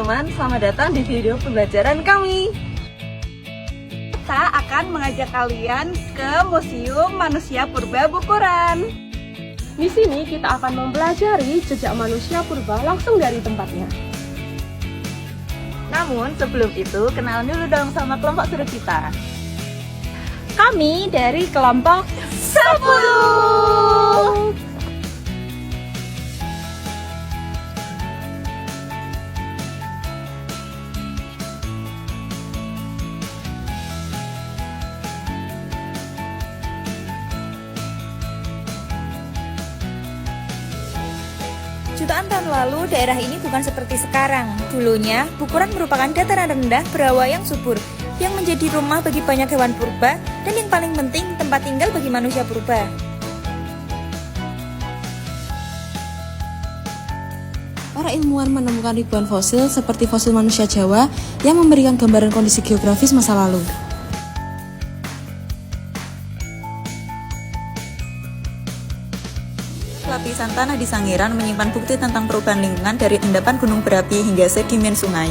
teman-teman, selamat datang di video pembelajaran kami. Kita akan mengajak kalian ke Museum Manusia Purba Bukuran. Di sini kita akan mempelajari jejak manusia purba langsung dari tempatnya. Namun sebelum itu, kenalan dulu dong sama kelompok seru kita. Kami dari kelompok 10. Jutaan tahun lalu, daerah ini bukan seperti sekarang. Dulunya, Bukuran merupakan dataran rendah berawa yang subur, yang menjadi rumah bagi banyak hewan purba, dan yang paling penting, tempat tinggal bagi manusia purba. Para ilmuwan menemukan ribuan fosil seperti fosil manusia Jawa yang memberikan gambaran kondisi geografis masa lalu. Lapisan tanah di Sangiran menyimpan bukti tentang perubahan lingkungan dari endapan gunung berapi hingga sedimen sungai.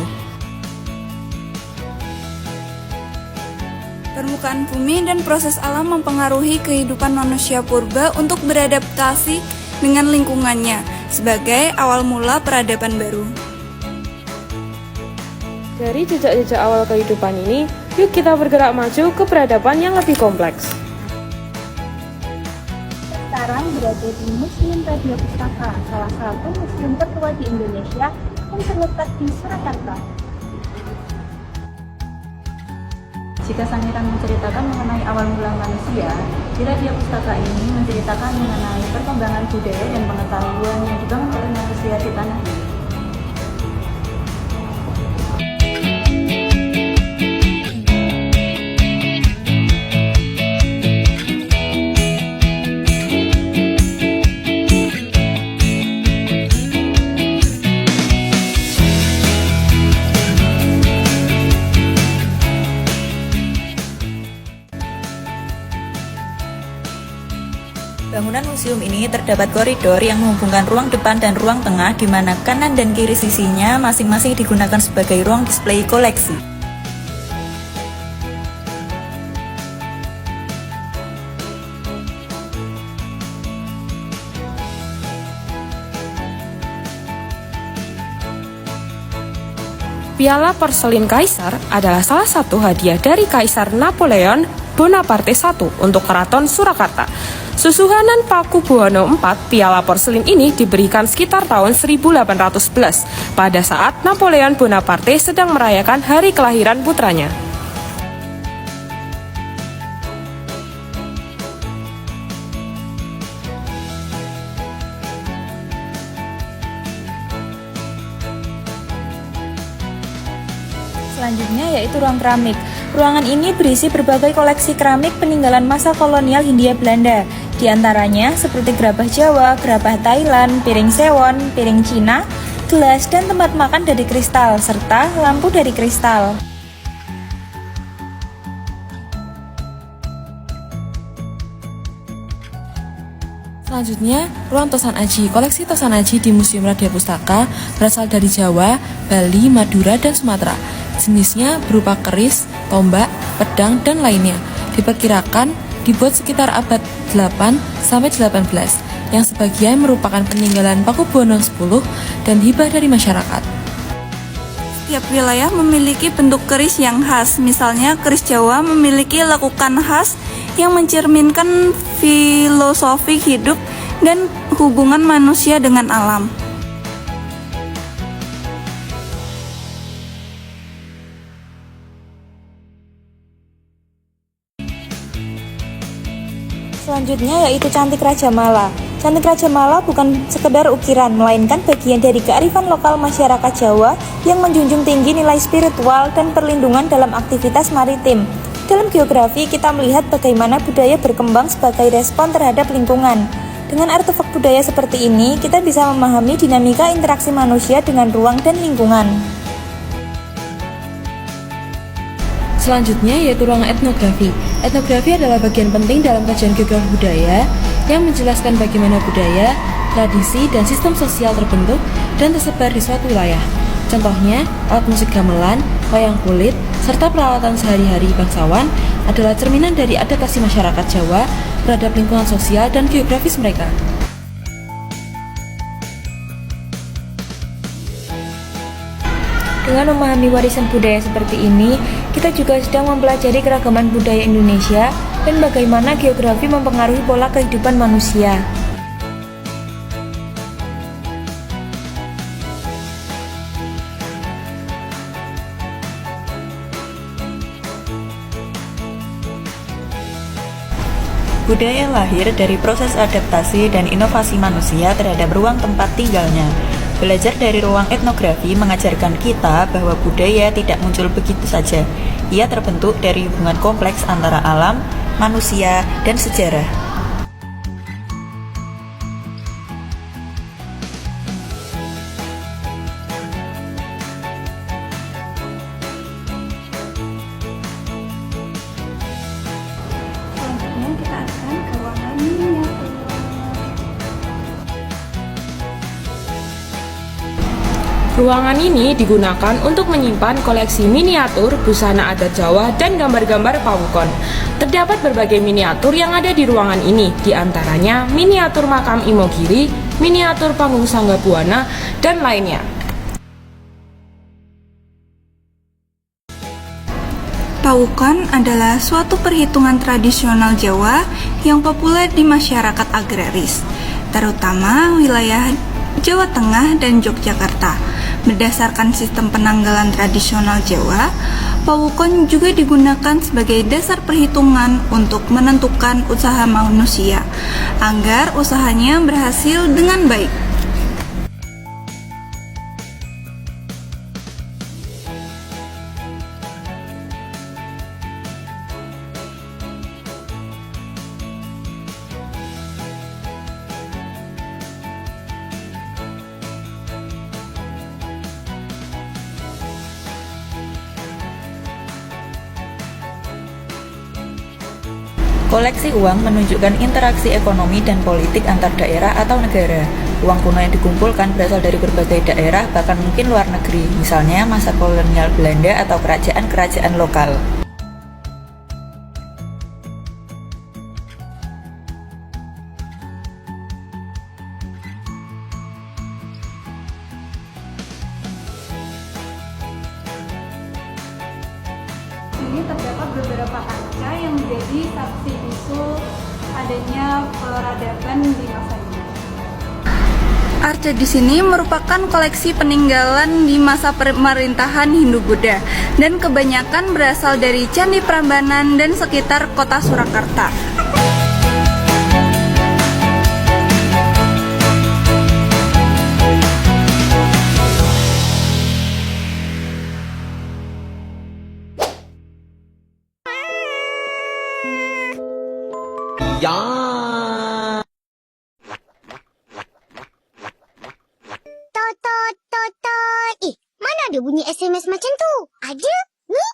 Permukaan bumi dan proses alam mempengaruhi kehidupan manusia purba untuk beradaptasi dengan lingkungannya sebagai awal mula peradaban baru. Dari jejak-jejak awal kehidupan ini, yuk kita bergerak maju ke peradaban yang lebih kompleks. Sekarang berada di Museum Radio Pustaka, salah satu museum tertua di Indonesia yang terletak di Surakarta. Jika Sangiran menceritakan mengenai awal mula manusia, di Radio Pustaka ini menceritakan mengenai perkembangan budaya dan pengetahuan yang dibangun oleh manusia di tanah ini. Bangunan museum ini terdapat koridor yang menghubungkan ruang depan dan ruang tengah, di mana kanan dan kiri sisinya masing-masing digunakan sebagai ruang display koleksi. Piala porselin Kaisar adalah salah satu hadiah dari Kaisar Napoleon Bonaparte I untuk Keraton Surakarta. Susuhunan Pakubuwono IV, piala porselin ini diberikan sekitar tahun 1811 pada saat Napoleon Bonaparte sedang merayakan hari kelahiran putranya. Selanjutnya yaitu ruang keramik. Ruangan ini berisi berbagai koleksi keramik peninggalan masa kolonial Hindia Belanda. Di antaranya seperti gerabah Jawa, gerabah Thailand, piring sewon, piring Cina, gelas dan tempat makan dari kristal, serta lampu dari kristal. Selanjutnya, ruang Tosan Aji. Koleksi Tosan Aji di Museum Radia Pustaka berasal dari Jawa, Bali, Madura, dan Sumatera. Jenisnya berupa keris, tombak, pedang, dan lainnya. Diperkirakan dibuat sekitar abad 8 sampai 18, yang sebagian merupakan peninggalan Pakubuwono X dan hibah dari masyarakat. Setiap wilayah memiliki bentuk keris yang khas. Misalnya, keris Jawa memiliki lekukan khas yang mencerminkan filosofi hidup dan hubungan manusia dengan alam. Selanjutnya yaitu Cantik Raja Mala. Cantik Raja Mala bukan sekedar ukiran, melainkan bagian dari kearifan lokal masyarakat Jawa yang menjunjung tinggi nilai spiritual dan perlindungan dalam aktivitas maritim. Dalam geografi, kita melihat bagaimana budaya berkembang sebagai respon terhadap lingkungan. Dengan artefak budaya seperti ini, kita bisa memahami dinamika interaksi manusia dengan ruang dan lingkungan. Selanjutnya yaitu ruang etnografi. Etnografi adalah bagian penting dalam kajian geografi budaya yang menjelaskan bagaimana budaya, tradisi, dan sistem sosial terbentuk dan tersebar di suatu wilayah. Contohnya, alat musik gamelan, wayang kulit, serta peralatan sehari-hari bangsawan adalah cerminan dari adaptasi masyarakat Jawa terhadap lingkungan sosial dan geografis mereka. Dengan memahami warisan budaya seperti ini, kita juga sedang mempelajari keragaman budaya Indonesia dan bagaimana geografi mempengaruhi pola kehidupan manusia. Budaya lahir dari proses adaptasi dan inovasi manusia terhadap ruang tempat tinggalnya. Belajar dari ruang etnografi mengajarkan kita bahwa budaya tidak muncul begitu saja. Ia terbentuk dari hubungan kompleks antara alam, manusia, dan sejarah. Selanjutnya kita akan ke ruangan miniatur. Ruangan ini digunakan untuk menyimpan koleksi miniatur, busana adat Jawa, dan gambar-gambar pawukon. Terdapat berbagai miniatur yang ada di ruangan ini, di antaranya miniatur makam Imogiri, miniatur panggung Sangga Buana, dan lainnya. Pawukon adalah suatu perhitungan tradisional Jawa yang populer di masyarakat agraris, terutama wilayah Jawa Tengah dan Yogyakarta. Berdasarkan sistem penanggalan tradisional Jawa, pawukon juga digunakan sebagai dasar perhitungan untuk menentukan usaha manusia, agar usahanya berhasil dengan baik. Koleksi uang menunjukkan interaksi ekonomi dan politik antar daerah atau negara. Uang kuno yang dikumpulkan berasal dari berbagai daerah, bahkan mungkin luar negeri, misalnya masa kolonial Belanda atau kerajaan-kerajaan lokal. Ini terdapat beberapa kaca yang menjadi saksi bisu adanya peradaban di masa ini. Arca di sini merupakan koleksi peninggalan di masa pemerintahan Hindu-Buddha dan kebanyakan berasal dari Candi Prambanan dan sekitar kota Surakarta. Ih, mana ada bunyi SMS macam tu? Ada? Ni?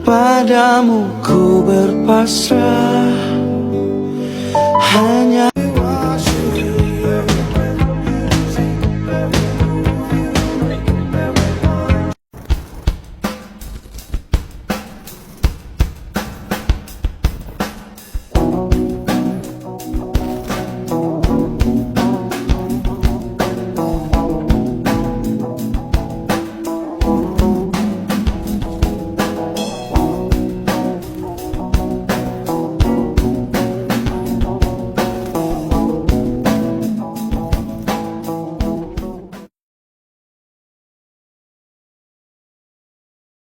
Padamu ku berpasrah hanya